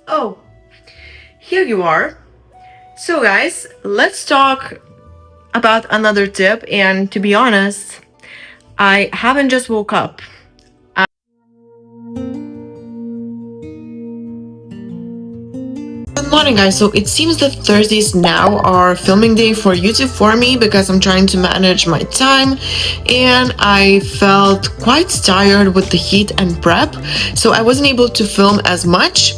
Oh, here you are. So guys, let's talk about another tip, and to be honest, I haven't just woke up. Good morning guys. So it seems that Thursdays now are filming day for YouTube for me because I'm trying to manage my time, and I felt quite tired with the heat and prep, so I wasn't able to film as much.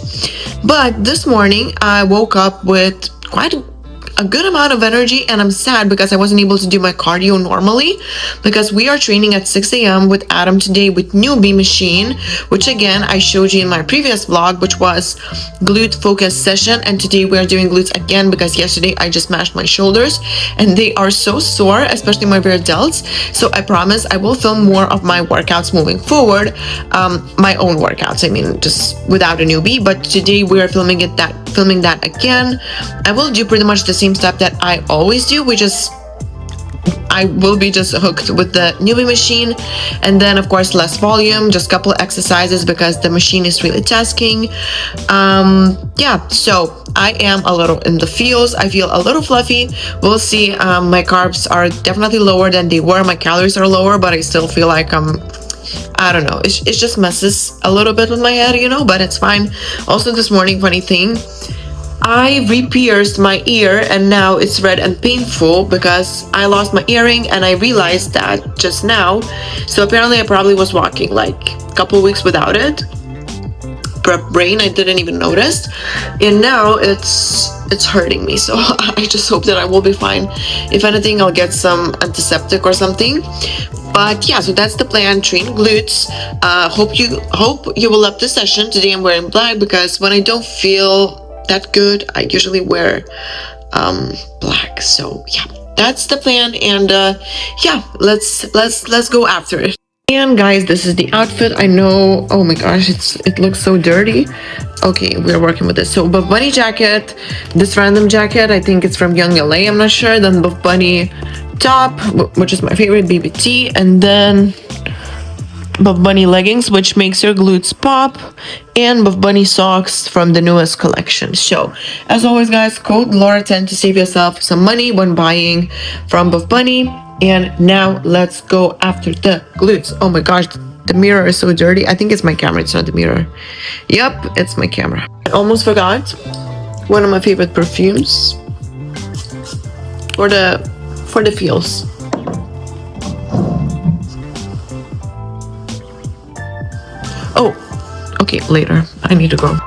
But this morning I woke up with quite a good amount of energy, and I'm sad because I wasn't able to do my cardio normally because we are training at 6 a.m. with Adam today with newbie machine, which again I showed you in my previous vlog, which was glute focus session, and today we are doing glutes again because yesterday I just mashed my shoulders and they are so sore, especially my rear delts. So I promise I will film more of my workouts moving forward, my own workouts, I mean, just without a newbie. But today we are filming that again. I will do pretty much the same step that I always do, which is I will be just hooked with the newbie machine, and then of course less volume, just a couple exercises because the machine is really tasking. Yeah, so I am a little in the feels. I feel a little fluffy. We'll see. My carbs are definitely lower than they were. My calories are lower, but I still feel like I don't know. It just messes a little bit with my head, but it's fine. Also this morning, funny thing, I re-pierced my ear and now it's red and painful because I lost my earring and I realized that just now. So apparently I probably was walking like a couple weeks without it. Brain, I didn't even notice, and now it's hurting me, so I just hope that I will be fine. If anything, I'll get some antiseptic or something. But yeah, so that's the plan. Train glutes. Hope you will love this session. Today I'm wearing black because when I don't feel that good, I usually wear black. So yeah, that's the plan, and yeah, let's go after it. And guys, this is the outfit. I know, oh my gosh, it looks so dirty. Okay, we're working with this. So Buff Bunny jacket, this random jacket, I think it's from Young LA, I'm not sure. Then Buff Bunny top, which is my favorite, BBT, and then Buff Bunny leggings, which makes your glutes pop, and Buff Bunny socks from the newest collection. So as always guys, code Laura10 to save yourself some money when buying from Buff Bunny. And now let's go after the glutes. Oh my gosh, the mirror is so dirty. I think it's my camera, it's not the mirror. Yep, it's my camera. I almost forgot one of my favorite perfumes for the feels. Oh, okay, later. I need to go.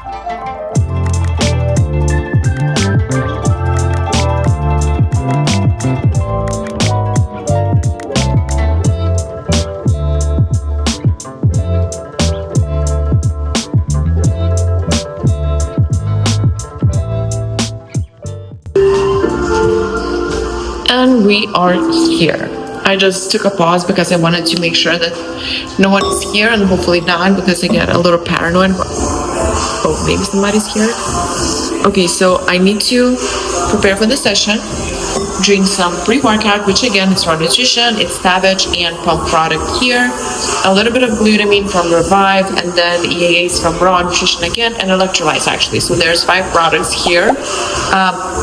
And we are here. I just took a pause because I wanted to make sure that no one is here, and hopefully not, because I get a little paranoid. Oh, maybe somebody's here. Okay, so I need to prepare for the session, drink some pre-workout, which again is Raw Nutrition. It's Savage and Pump product here, a little bit of glutamine from Revive, and then EAAs from Raw Nutrition again, and electrolytes actually. So there's 5 products here.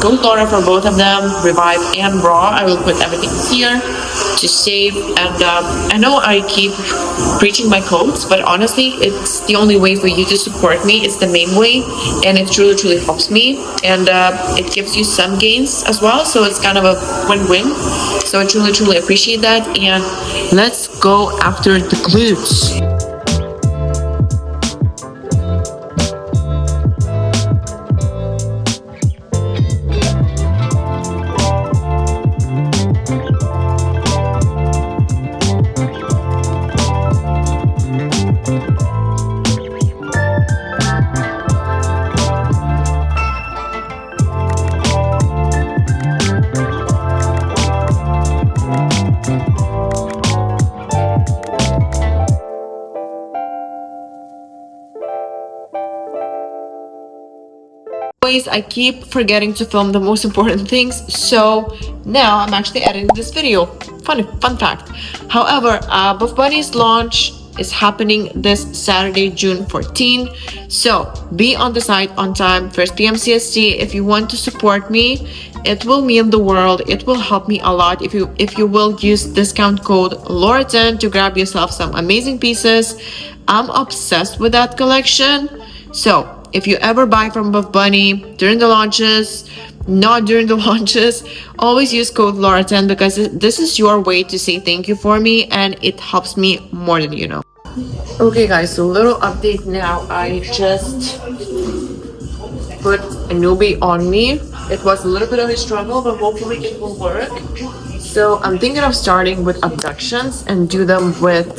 Code Laura for both of them, Revive and Raw. I will put everything here to save, and I know I keep preaching my codes, but honestly it's the only way for you to support me. It's the main way, and it truly helps me, and it gives you some gains as well, so it's kind of a win-win. So I truly appreciate that, and let's go after the glutes. I keep forgetting to film the most important things, so now I'm actually editing this video. Fun fact. However, Buff Bunny's launch is happening this Saturday, June 14. So be on the site on time, 1 p.m. CST. If you want to support me, it will mean the world. It will help me a lot if you will use discount code Laura10 to grab yourself some amazing pieces. I'm obsessed with that collection. So if you ever buy from Buff Bunny during the launches, not during the launches, always use code Laura10 because this is your way to say thank you for me, and it helps me more than you know. Okay guys, so little update now. I just put a newbie on me. It was a little bit of a struggle, but hopefully it will work. So I'm thinking of starting with abductions and do them with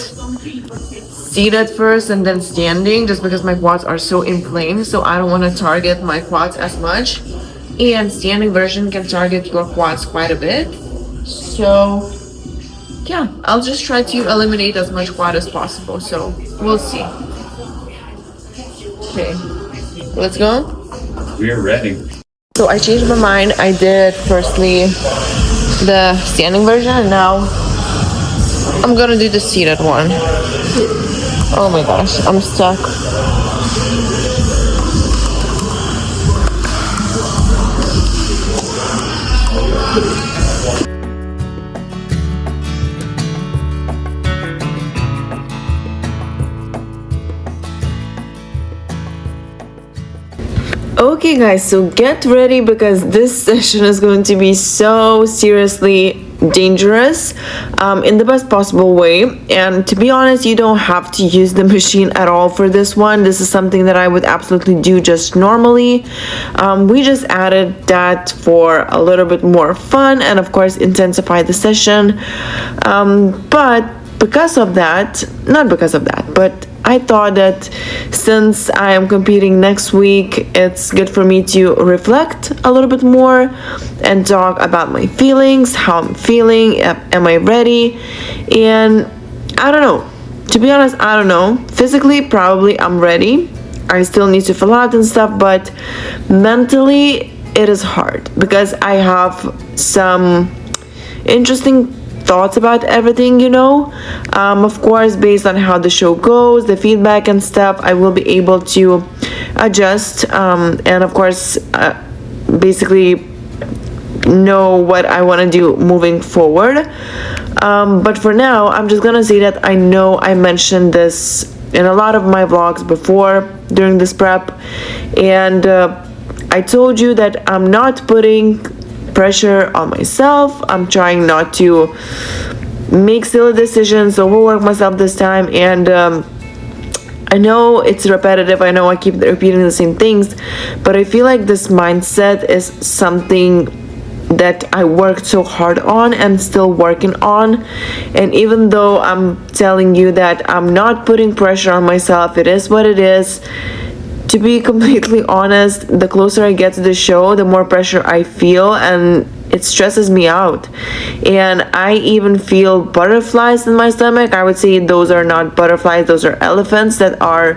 seated first and then standing, just because my quads are so inflamed, so I don't want to target my quads as much, and standing version can target your quads quite a bit. So yeah, I'll just try to eliminate as much quad as possible, so we'll see. Okay, let's go. We're ready. So I changed my mind. I did firstly the standing version, and now I'm gonna do the seated one. Oh my gosh, I'm stuck. Okay guys, so get ready because this session is going to be so seriously dangerous in the best possible way. And to be honest, you don't have to use the machine at all for this one. This is something that I would absolutely do just normally. We just added that for a little bit more fun and of course intensify the session, but because of that, not because of that, but I thought that since I am competing next week, it's good for me to reflect a little bit more and talk about my feelings, how I'm feeling, am I ready? And I don't know. To be honest, I don't know. Physically, probably I'm ready. I still need to fill out and stuff, but mentally, it is hard because I have some interesting thoughts about everything, you know. Of course, based on how the show goes, the feedback and stuff, I will be able to adjust and of course basically know what I want to do moving forward. But for now, I'm just gonna say that I know I mentioned this in a lot of my vlogs before during this prep, and I told you that I'm not putting pressure on myself. I'm trying not to make silly decisions, overwork myself this time, and I know it's repetitive, I know I keep repeating the same things, but I feel like this mindset is something that I worked so hard on and still working on. And even though I'm telling you that I'm not putting pressure on myself, it is what it is. To be completely honest, the closer I get to the show, the more pressure I feel, and it stresses me out. And I even feel butterflies in my stomach. I would say those are not butterflies, those are elephants that are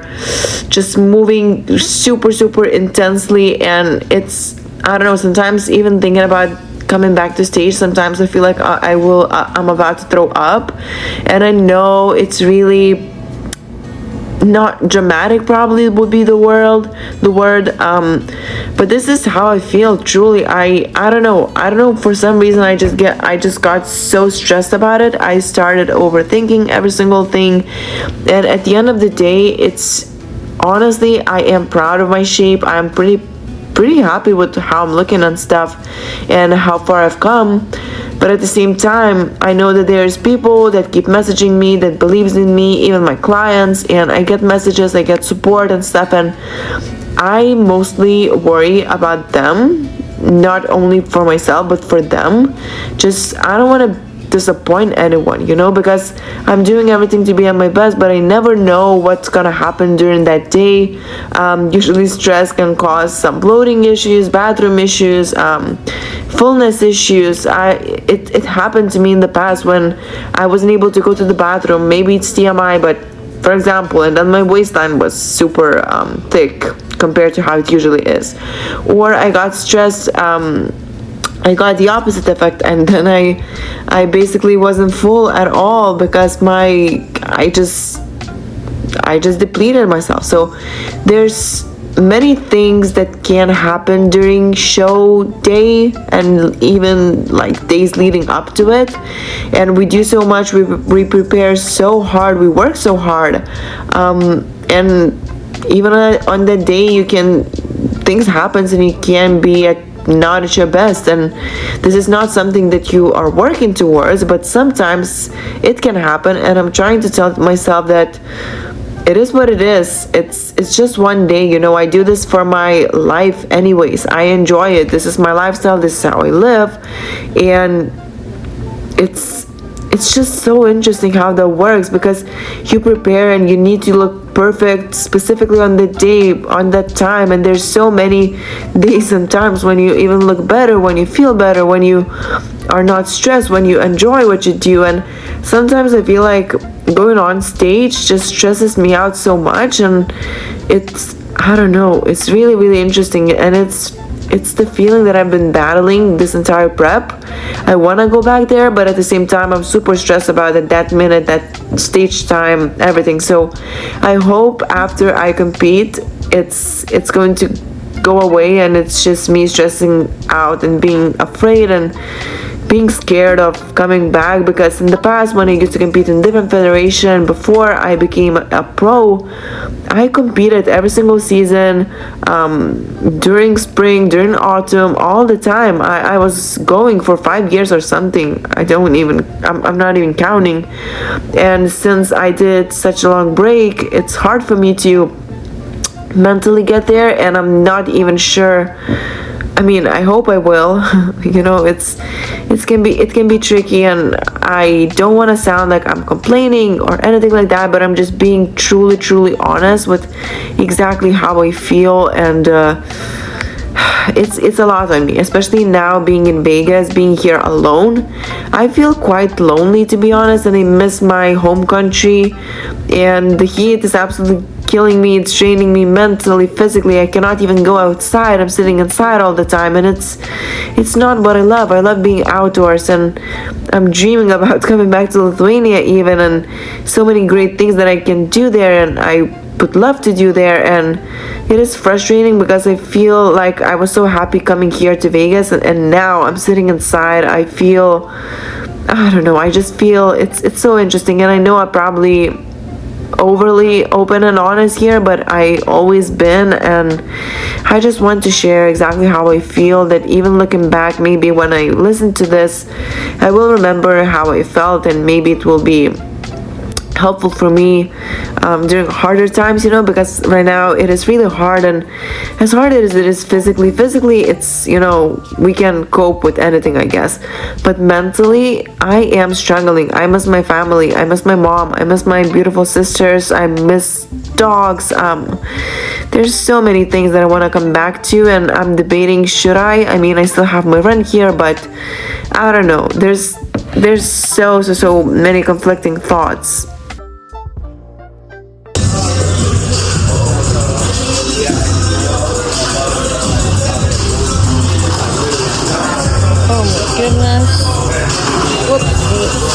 just moving super intensely. And it's, I don't know, sometimes even thinking about coming back to stage, sometimes I feel like I'm about to throw up. And I know it's really not dramatic, probably would be the word, but this is how I feel truly. I don't know, for some reason I just got so stressed about it. I started overthinking every single thing, and at the end of the day, it's honestly, I am proud of my shape. I'm pretty happy with how I'm looking and stuff and how far I've come. But at the same time, I know that there's people that keep messaging me, that believes in me, even my clients, and I get messages, I get support and stuff, and I mostly worry about them, not only for myself, but for them. Just, I don't want to disappoint anyone, you know, because I'm doing everything to be at my best, but I never know what's gonna happen during that day. Usually stress can cause some bloating issues, bathroom issues, fullness issues. It happened to me in the past when I wasn't able to go to the bathroom. Maybe it's TMI, but for example, and then my waistline was super thick compared to how it usually is. Or I got stressed, I got the opposite effect, and then I basically wasn't full at all because I just I just depleted myself. So there's many things that can happen during show day and even like days leading up to it, and we do so much, we prepare so hard, we work so hard, and even on the day you can, things happens and you can be not at your best, and this is not something that you are working towards, but sometimes it can happen, and I'm trying to tell myself that it is what it is. It's just one day, you know. I do this for my life anyways. I enjoy it. This is my lifestyle. This is how I live. And it's just so interesting how that works, because you prepare and you need to look perfect specifically on the day, on that time, and there's so many days and times when you even look better, when you feel better, when you are not stressed, when you enjoy what you do. And sometimes I feel like going on stage just stresses me out so much, and it's, I don't know, it's really, really interesting, and it's the feeling that I've been battling this entire prep. I want to go back there, but at the same time I'm super stressed about it, that minute, that stage time, everything. So I hope after I compete it's going to go away, and it's just me stressing out and being afraid and being scared of coming back, because in the past when I used to compete in different federation before I became a pro, I competed every single season, during spring, during autumn, all the time. I was going for 5 years or something. I'm not even counting. And since I did such a long break, it's hard for me to mentally get there, and I'm not even sure. I mean, I hope I will. You know, it can be tricky, and I don't want to sound like I'm complaining or anything like that, but I'm just being truly honest with exactly how I feel, and it's a lot on me, especially now being in Vegas, being here alone. I feel quite lonely, to be honest, and I miss my home country, and the heat is absolutely killing me. It's draining me mentally, physically. I cannot even go outside. I'm sitting inside all the time, and it's not what I love. I love being outdoors, and I'm dreaming about coming back to Lithuania even, and so many great things that I can do there, and I would love to do there. And it is frustrating because I feel like I was so happy coming here to Vegas, and now I'm sitting inside. I feel, I don't know, I just feel it's so interesting, and I know I probably overly open and honest here, but I always been, and I just want to share exactly how I feel, that even looking back, maybe when I listen to this, I will remember how I felt, and maybe it will be helpful for me during harder times, you know, because right now it is really hard, and as hard as it is physically, it's, you know, we can cope with anything, I guess, but mentally I am struggling. I miss my family, I miss my mom, I miss my beautiful sisters, I miss dogs. There's so many things that I want to come back to, and I'm debating, should I mean, I still have my rent here, but I don't know, there's so many conflicting thoughts. Goodness. Whoopsie.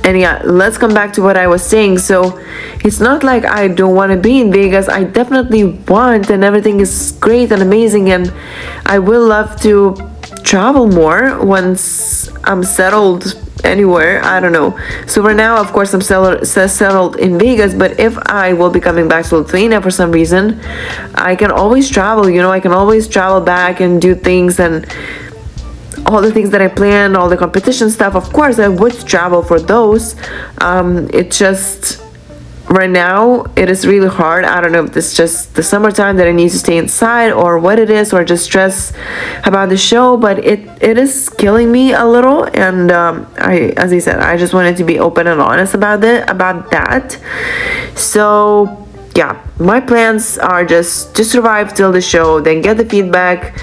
And yeah, let's come back to what I was saying. So it's not like I don't want to be in Vegas. I definitely want, and everything is great and amazing, and I will love to travel more once I'm settled anywhere. I don't know. So right now, of course, I'm settled in Vegas, but if I will be coming back to Lithuania for some reason, I can always travel, you know, I can always travel back and do things, and all the things that I planned, all the competition stuff, of course I would travel for those. It just, right now it is really hard. I don't know if it's just the summertime that I need to stay inside, or what it is, or just stress about the show, but it is killing me a little. And as I said, I just wanted to be open and honest about that. So yeah, my plans are just to survive till the show, then get the feedback,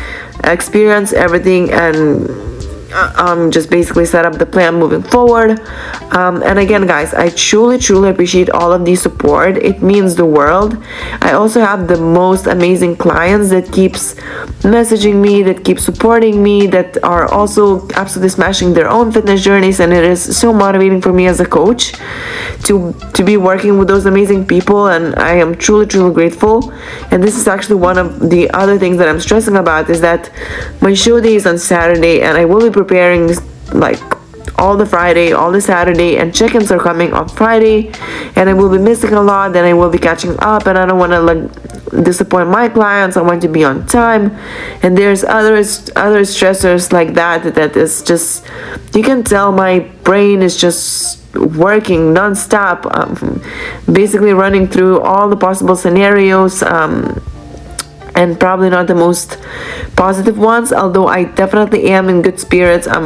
experience everything, and just basically set up the plan moving forward. And again, guys, I truly appreciate all of the support. It means the world. I also have the most amazing clients that keeps messaging me, that keep supporting me, that are also absolutely smashing their own fitness journeys, and it is so motivating for me as a coach to be working with those amazing people, and I am truly grateful. And this is actually one of the other things that I'm stressing about, is that my show day is on Saturday, and I will be preparing like all the Friday, all the Saturday, and check-ins are coming on Friday, and I will be missing a lot. Then I will be catching up, and I don't want to disappoint my clients. I want to be on time, and there's other stressors like that is just, you can tell my brain is just working non-stop, basically running through all the possible scenarios, and probably not the most positive ones, although I definitely am in good spirits. I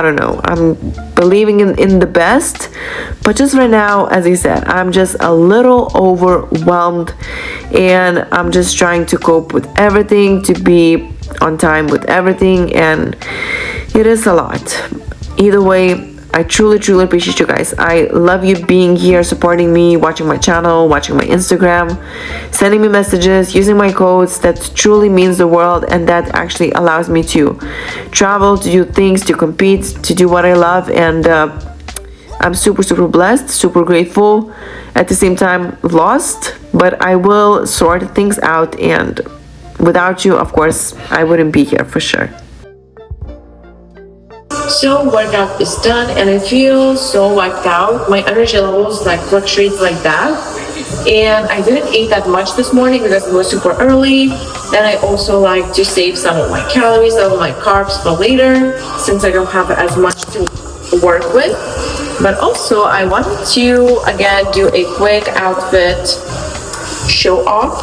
don't know, I'm believing in the best, but just right now, as I said, I'm just a little overwhelmed, and I'm just trying to cope with everything, to be on time with everything, and it is a lot. Either way, I truly appreciate you guys. I love you being here, supporting me, watching my channel, watching my Instagram, sending me messages, using my codes. That truly means the world, and that actually allows me to travel, to do things, to compete, to do what I love. And I'm super blessed, super grateful, at the same time lost, but I will sort things out, and without you, of course, I wouldn't be here for sure. So workout is done, and I feel so wiped out. My energy levels like fluctuates like that, and I didn't eat that much this morning because it was super early. And I also like to save some of my calories, some of my carbs for later, since I don't have as much to work with. But also I wanted to again do a quick outfit show off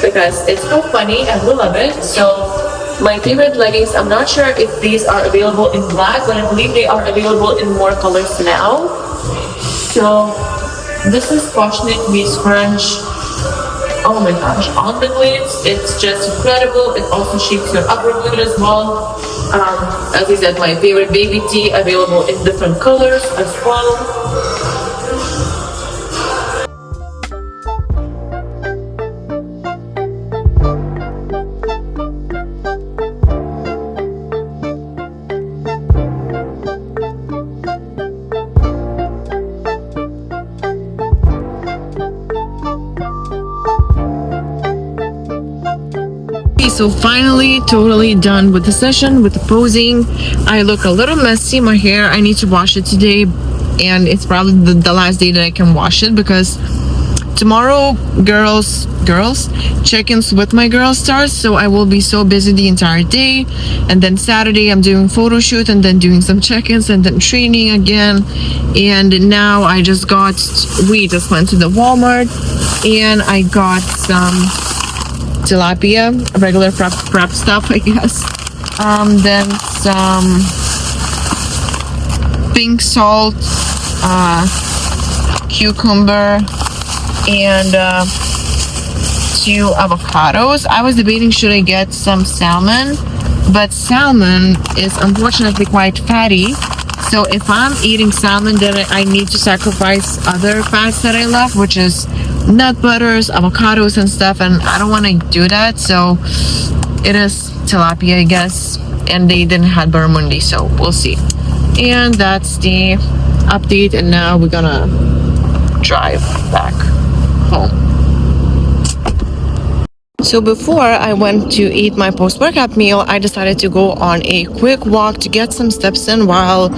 because it's so funny and we love it. So my favorite leggings, I'm not sure if these are available in black, but I believe they are available in more colors now. So this is Passionate V Scrunch. Oh my gosh, on the glutes, it's just incredible. It also shapes your upper glute as well. As I said, my favorite baby tee, available in different colors as well. So finally, totally done with the session, with the posing. I look a little messy. My hair, I need to wash it today, and it's probably the last day that I can wash it because tomorrow girls check-ins with my girl stars, so I will be so busy the entire day. And then Saturday I'm doing photo shoot, and then doing some check-ins, and then training again. And now we just went to the Walmart, and I got some tilapia, regular prep stuff, I guess. Then some pink salt, cucumber, and 2 avocados. I was debating, should I get some salmon, but salmon is unfortunately quite fatty. So if I'm eating salmon, then I need to sacrifice other fats that I love, which is nut butters, avocados, and stuff, and I don't want to do that. So it is tilapia, I guess, and they didn't have barramundi, so we'll see. And that's the update, and now we're gonna drive back home. So before I went to eat my post-workout meal, I decided to go on a quick walk to get some steps in while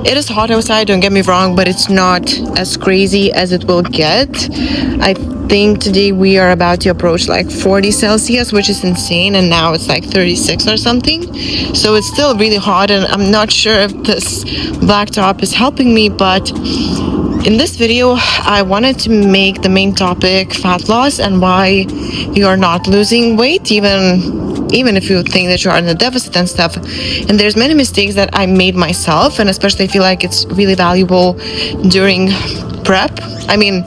it is hot outside, don't get me wrong, but it's not as crazy as it will get. I think today we are about to approach like 40 Celsius, which is insane, and now it's like 36 or something. So it's still really hot, and I'm not sure if this black top is helping me, but in this video, I wanted to make the main topic fat loss and why you are not losing weight, even if you think that you are in a deficit and stuff. And there's many mistakes that I made myself, and especially I feel like it's really valuable during prep. I mean,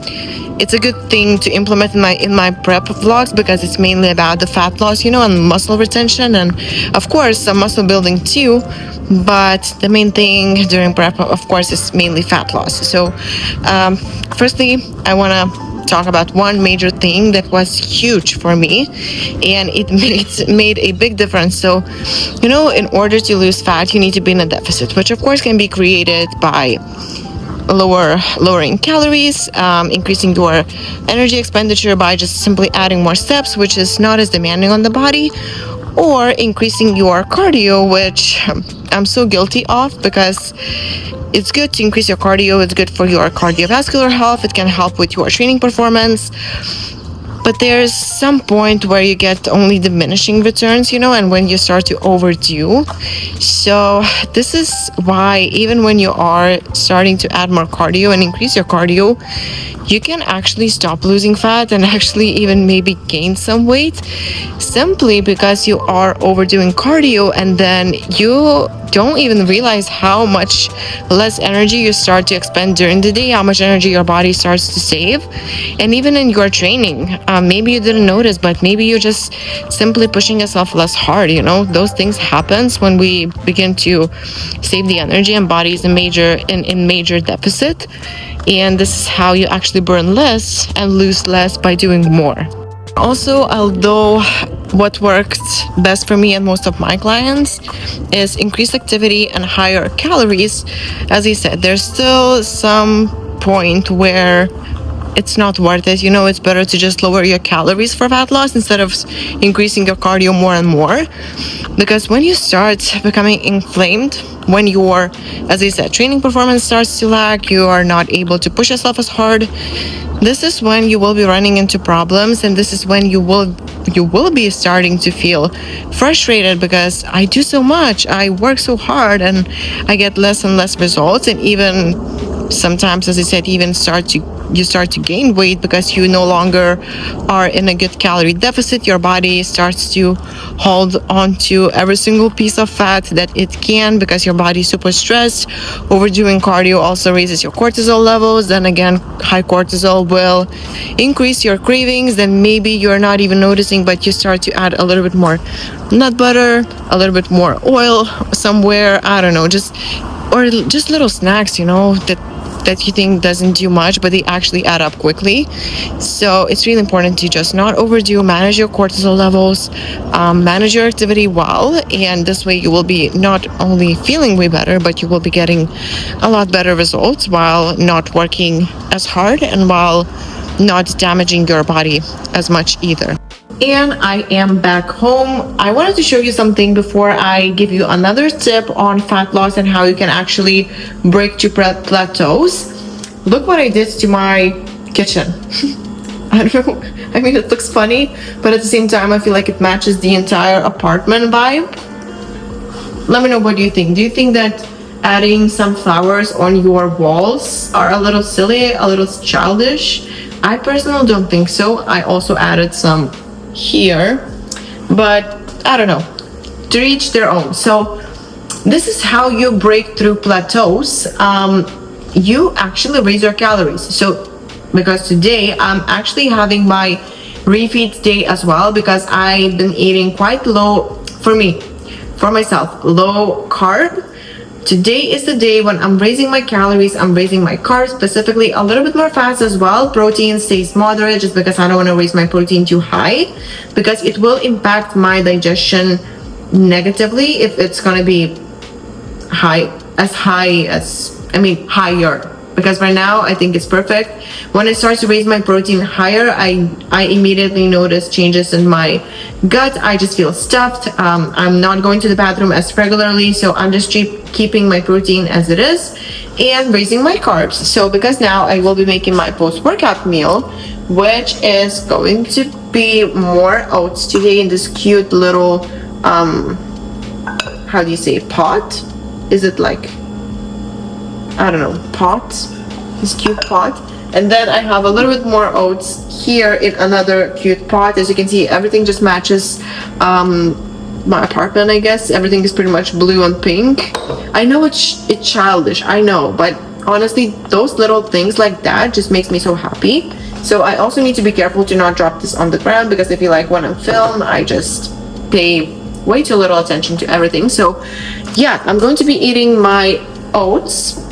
it's a good thing to implement in my prep vlogs because it's mainly about the fat loss, and muscle retention, and of course some muscle building too. But the main thing during prep, of course, is mainly fat loss. So, firstly, I want to talk about one major thing that was huge for me, and it made a big difference. So, in order to lose fat, you need to be in a deficit, which of course can be created by lowering calories, increasing your energy expenditure by just simply adding more steps, which is not as demanding on the body, or increasing your cardio, which I'm so guilty of because it's good to increase your cardio. It's good for your cardiovascular health. It can help with your training performance. But there's some point where you get only diminishing returns, and when you start to overdo. So this is why even when you are starting to add more cardio and increase your cardio, you can actually stop losing fat and actually even maybe gain some weight simply because you are overdoing cardio, and then you don't even realize how much less energy you start to expend during the day, how much energy your body starts to save. And even in your training, maybe you didn't notice, but maybe you're just simply pushing yourself less hard. Those things happens when we begin to save the energy, and body is in major deficit. And this is how you actually burn less and lose less by doing more. Also, although what worked best for me and most of my clients is increased activity and higher calories, as I said, there's still some point where it's not worth it. It's better to just lower your calories for fat loss instead of increasing your cardio more and more. Because when you start becoming inflamed, when your, as I said, training performance starts to lag, you are not able to push yourself as hard. This is when you will be running into problems, and this is when you will be starting to feel frustrated because I do so much, I work so hard, and I get less and less results. And even sometimes, as I said, even you start to gain weight because you no longer are in a good calorie deficit. Your body starts to hold on to every single piece of fat that it can because your body is super stressed. Overdoing cardio also raises your cortisol levels. Then again, high cortisol will increase your cravings. Then maybe you're not even noticing, but you start to add a little bit more nut butter, a little bit more oil somewhere, I don't know, just little snacks, that you think doesn't do much, but they actually add up quickly. So it's really important to just not overdo, manage your cortisol levels, manage your activity well, and this way you will be not only feeling way better, but you will be getting a lot better results while not working as hard and while not damaging your body as much either. And I am back home. I wanted to show you something before I give you another tip on fat loss and how you can actually break to plateaus. Look what I did to my kitchen. I don't know. I mean, it looks funny, but at the same time, I feel like it matches the entire apartment vibe. Let me know, what do you think? Do you think that adding some flowers on your walls are a little silly, a little childish? I personally don't think so. I also added some here, but I don't know, to each their own. So this is how you break through plateaus. You actually raise your calories. So because today I'm actually having my refeed day as well, because I've been eating quite low, for myself, low carb. Today is the day when I'm raising my calories, I'm raising my carbs, specifically a little bit more fats as well. Protein stays moderate just because I don't want to raise my protein too high, because it will impact my digestion negatively if it's going to be higher. Because right now I think it's perfect. When I start to raise my protein higher, I immediately notice changes in my gut. I just feel stuffed. I'm not going to the bathroom as regularly, so I'm just keeping my protein as it is and raising my carbs. So because now I will be making my post-workout meal, which is going to be more oats today in this cute little how do you say, pot? Is it like, I don't know, pot? This cute pot. And then I have a little bit more oats here in another cute pot. As you can see, everything just matches my apartment, I guess. Everything is pretty much blue and pink. I know it's childish, I know, but honestly, those little things like that just makes me so happy. So I also need to be careful to not drop this on the ground, because I feel like when I'm film, I just pay way too little attention to everything. So yeah, I'm going to be eating my oats,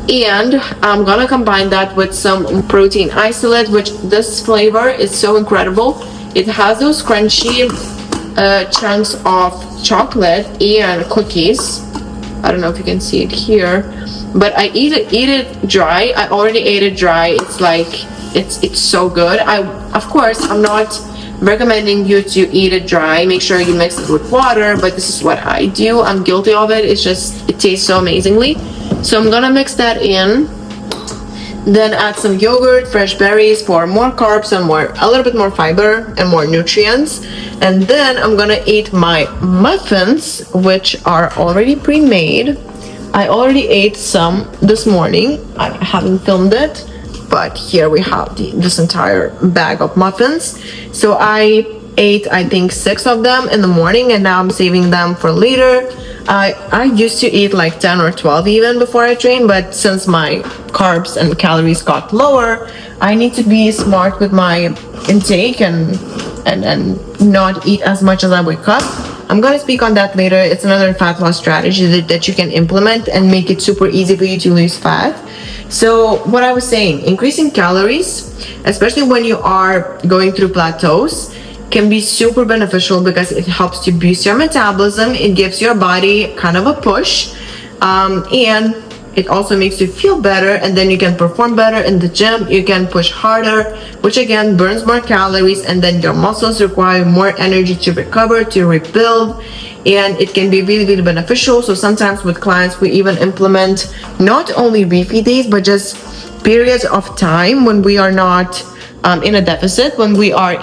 and I'm gonna combine that with some protein isolate, which this flavor is so incredible. It has those crunchy chunks of chocolate and cookies. I don't know if you can see it here, but I eat it dry. I already ate it dry. It's like it's so good. Of course I'm not recommending you to eat it dry. Make sure you mix it with water, but this is what I do. I'm guilty of it. It's just, it tastes so amazingly. So I'm gonna mix that in, then add some yogurt, fresh berries for more carbs and a little bit more fiber and more nutrients. And then I'm gonna eat my muffins, which are already pre-made. I already ate some this morning. I haven't filmed it, but here we have this entire bag of muffins. So I ate, I think, 6 of them in the morning, and now I'm saving them for later. I used to eat like 10 or 12 even before I train, but since my carbs and calories got lower, I need to be smart with my intake and not eat as much as I wake up. I'm gonna speak on that later. It's another fat loss strategy that you can implement and make it super easy for you to lose fat. So what I was saying, increasing calories, especially when you are going through plateaus, can be super beneficial because it helps to boost your metabolism. It gives your body kind of a push, and it also makes you feel better, and then you can perform better in the gym. You can push harder, which again burns more calories, and then your muscles require more energy to recover, to rebuild, and it can be really, really beneficial. So sometimes with clients, we even implement not only refeed days, but just periods of time when we are not in a deficit, when we are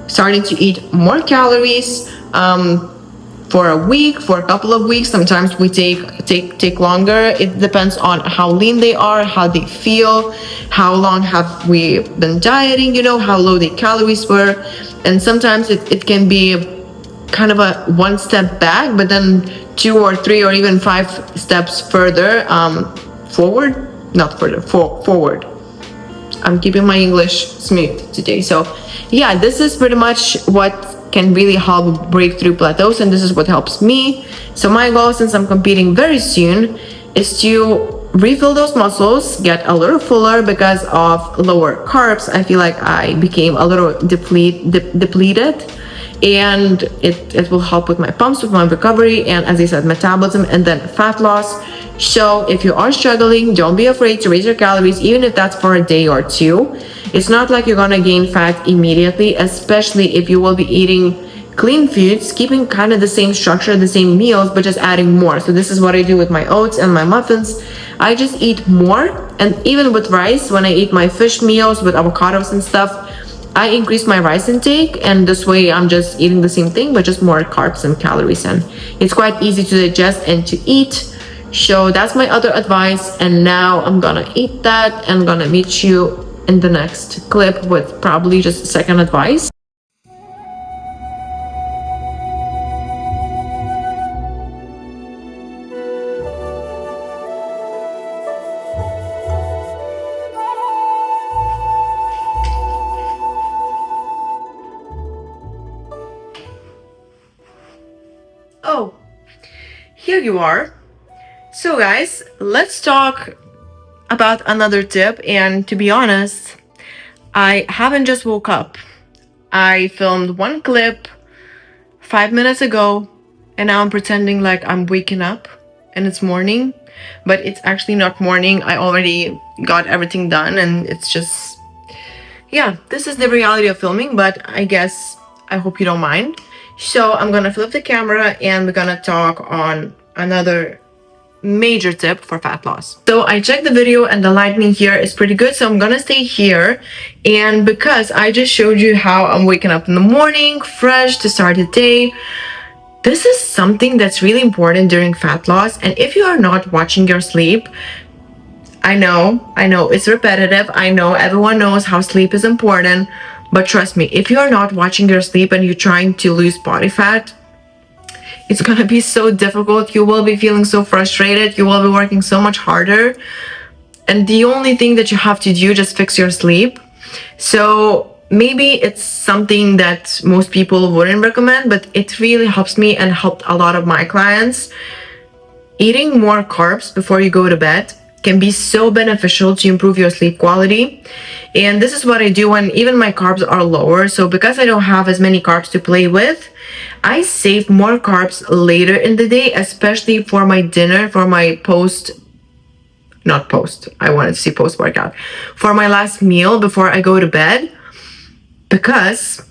starting to eat more calories for a week, for a couple of weeks. Sometimes we take longer. It depends on how lean they are, how they feel, how long have we been dieting, how low the calories were. And sometimes it can be kind of a one step back, but then 2 or 3 or even 5 steps further forward. I'm keeping my English smooth today. So yeah, this is pretty much what can really help break through plateaus, and this is what helps me. So my goal, since I'm competing very soon, is to refill those muscles, get a little fuller. Because of lower carbs, I feel like I became a little depleted, and it will help with my pumps, with my recovery, and as I said, metabolism, and then fat loss. So if you are struggling, don't be afraid to raise your calories, even if that's for a day or 2. It's not like you're gonna gain fat immediately, especially if you will be eating clean foods, keeping kind of the same structure, the same meals, but just adding more. So this is what I do with my oats and my muffins. I just eat more, and even with rice, when I eat my fish meals with avocados and stuff, I increase my rice intake, and this way I'm just eating the same thing, but just more carbs and calories, and it's quite easy to digest and to eat. So that's my other advice, and now I'm gonna eat that and gonna meet you in the next clip with probably just a second advice. Oh, here you are. So guys, let's talk about another tip. And to be honest, I haven't just woke up. I filmed one clip 5 minutes ago, and now I'm pretending like I'm waking up and it's morning, but it's actually not morning. I already got everything done, and it's just, yeah, this is the reality of filming, but I guess I hope you don't mind. So I'm gonna flip the camera, and we're gonna talk on another major tip for fat loss. So I checked the video, and the lighting here is pretty good, so I'm gonna stay here. And because I just showed you how I'm waking up in the morning fresh to start the day, this is something that's really important during fat loss. And if you are not watching your sleep, I know it's repetitive. I know everyone knows how sleep is important, but trust me, if you are not watching your sleep and you're trying to lose body fat, it's gonna be so difficult. You will be feeling so frustrated. You will be working so much harder. and the only thing that you have to do just fix your sleep. So maybe it's something that most people wouldn't recommend, but it really helps me and helped a lot of my clients. Eating more carbs before you go to bed can be so beneficial to improve your sleep quality. And this is what I do when even my carbs are lower. So because I don't have as many carbs to play with, I save more carbs later in the day, especially for my dinner, for my I wanted to say post workout, for my last meal before I go to bed, because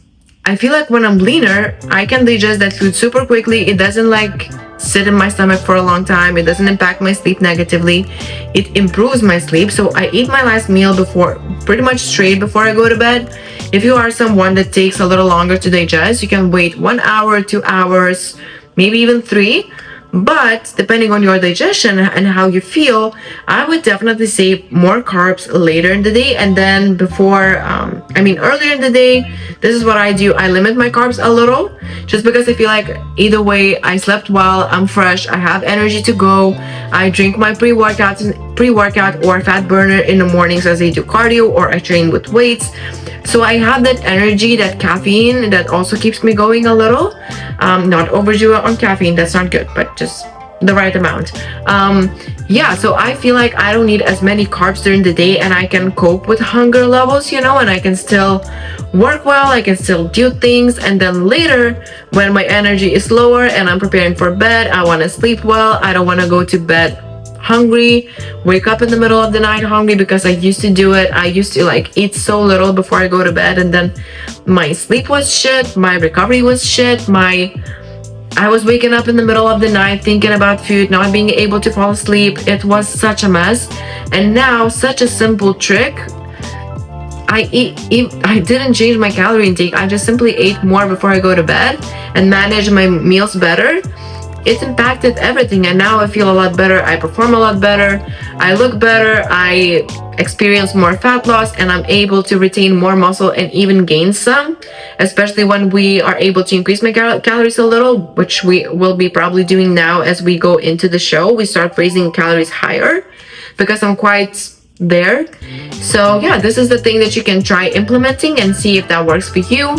I feel like when I'm leaner, I can digest that food super quickly. It doesn't like sit in my stomach for a long time. It doesn't impact my sleep negatively. It improves my sleep. So I eat my last meal before, pretty much straight before I go to bed. If you are someone that takes a little longer to digest, you can wait 1 hour, 2 hours, maybe even 3. But depending on your digestion and how you feel, I would definitely save more carbs later in the day. And then earlier in the day, this is what I do. I limit my carbs a little, just because I feel like either way, I slept well, I'm fresh, I have energy to go. I drink my pre-workout or fat burner in the mornings as I do cardio or I train with weights. So I have that energy, that caffeine that also keeps me going a little. Not overdo it on caffeine, that's not good, but just the right amount. So I feel like I don't need as many carbs during the day and I can cope with hunger levels, and I can still work well, I can still do things. And then later, when my energy is lower and I'm preparing for bed, I want to sleep well, I don't want to go to bed hungry, wake up in the middle of the night hungry, because I used to do it. I used to eat so little before I go to bed, and then my sleep was shit, my recovery was shit, I was waking up in the middle of the night thinking about food, not being able to fall asleep. It was such a mess. And now, such a simple trick. I didn't change my calorie intake. I just simply ate more before I go to bed and managed my meals better. It impacted everything, and now I feel a lot better. I perform a lot better. I look better. I experience more fat loss, and I'm able to retain more muscle and even gain some, especially when we are able to increase my calories a little, which we will be probably doing now as we go into the show. We start raising calories higher because I'm quite there. So yeah, this is the thing that you can try implementing and see if that works for you.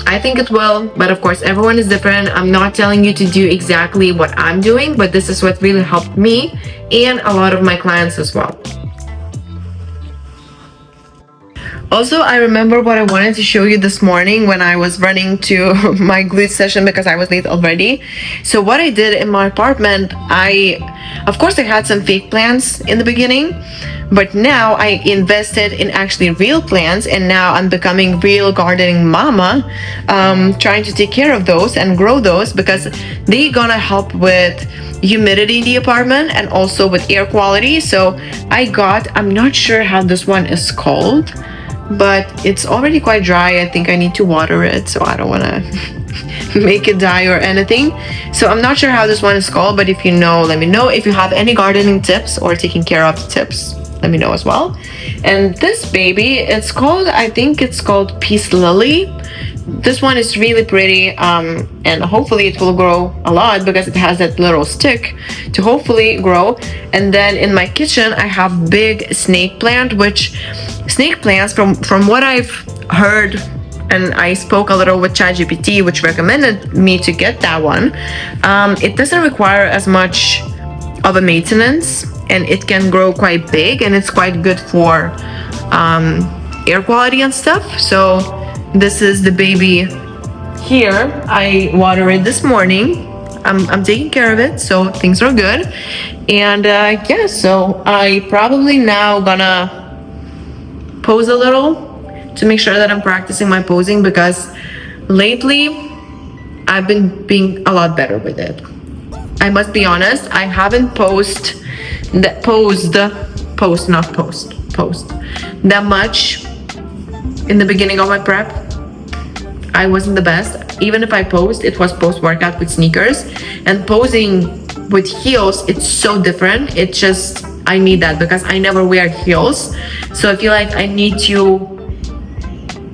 I think it will, but of course everyone is different. I'm not telling you to do exactly what I'm doing, but this is what really helped me and a lot of my clients as well. Also, I remember what I wanted to show you this morning when I was running to my glute session because I was late already. So what I did in my apartment, of course I had some fake plants in the beginning, but now I invested in actually real plants, and now I'm becoming real gardening mama, trying to take care of those and grow those because they're gonna help with humidity in the apartment and also with air quality. So I'm not sure how this one is called, but it's already quite dry. I think I need to water it, so I don't want to make it die or anything. So I'm not sure how this one is called, but if you know, let me know. If you have any gardening tips or taking care of tips, let me know as well. And this baby, I think it's called Peace Lily. This one is really pretty, and hopefully it will grow a lot because it has that little stick to hopefully grow. And then in my kitchen I have big snake plant, which snake plants, from what I've heard, and I spoke a little with ChatGPT, which recommended me to get that one. It doesn't require as much of a maintenance, and it can grow quite big, and it's quite good for air quality and stuff. So this is the baby here. I water it this morning. I'm taking care of it, so things are good. And so I probably now gonna pose a little to make sure that I'm practicing my posing, because lately I've been being a lot better with it. I must be honest, I haven't posed that much in the beginning of my prep. I wasn't the best. Even if I posed, it was post-workout with sneakers, and posing with heels, it's so different. It's just, I need that because I never wear heels. So I feel like I need to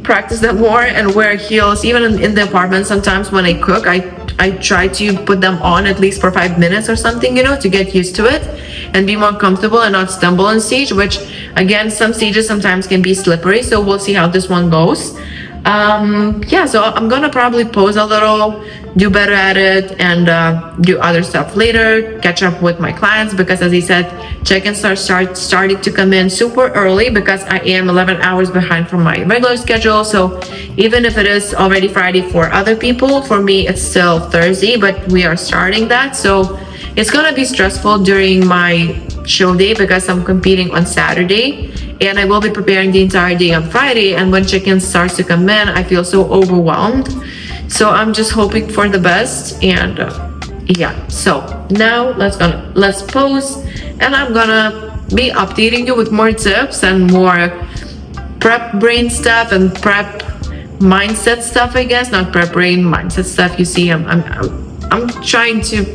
practice that more and wear heels. Even in the apartment, sometimes when I cook, I I try to put them on at least for 5 minutes or something, you know, to get used to it and be more comfortable and not stumble on stage, which again, some stages sometimes can be slippery. So we'll see how this one goes. Yeah, so I'm gonna probably pose a little, do better at it, and do other stuff later, catch up with my clients, because as I said, check-ins starting to come in super early because I am 11 hours behind from my regular schedule. So even if it is already Friday for other people, for me it's still Thursday, but we are starting that. So it's gonna be stressful during my show day because I'm competing on Saturday, and I will be preparing the entire day on Friday. And when chicken starts to come in, I feel so overwhelmed. So I'm just hoping for the best. And yeah, so now let's pose, and I'm gonna be updating you with more tips and more prep brain stuff and prep mindset stuff, I guess. Not prep brain, mindset stuff. You see, I'm trying to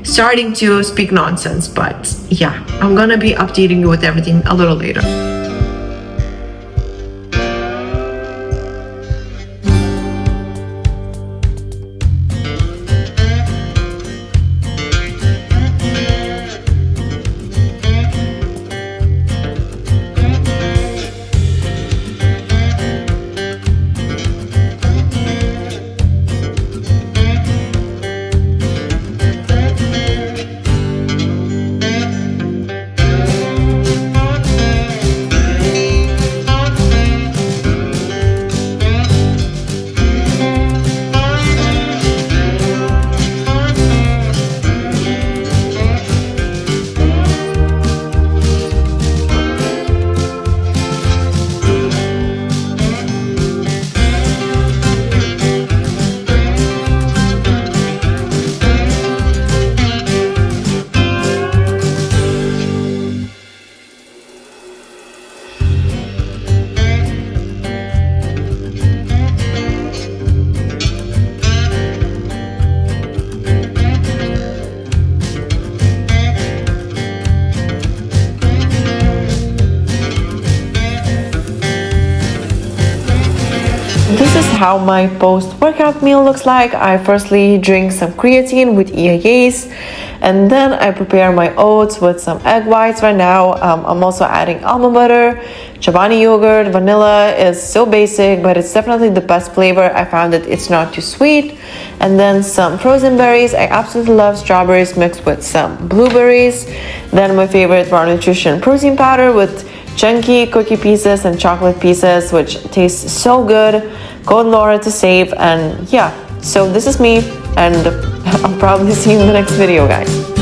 starting to speak nonsense, but yeah, I'm gonna be updating you with everything a little later. This is how my post-workout meal looks like. I firstly drink some creatine with EAAs, and then I prepare my oats with some egg whites right now. I'm also adding almond butter, Chobani yogurt. Vanilla is so basic, but it's definitely the best flavor. I found that it's not too sweet. And then some frozen berries. I absolutely love strawberries mixed with some blueberries. Then my favorite Raw Nutrition protein powder with chunky cookie pieces and chocolate pieces, which tastes so good. Code Laura to save. And yeah, so this is me, and I'll probably see you in the next video, guys.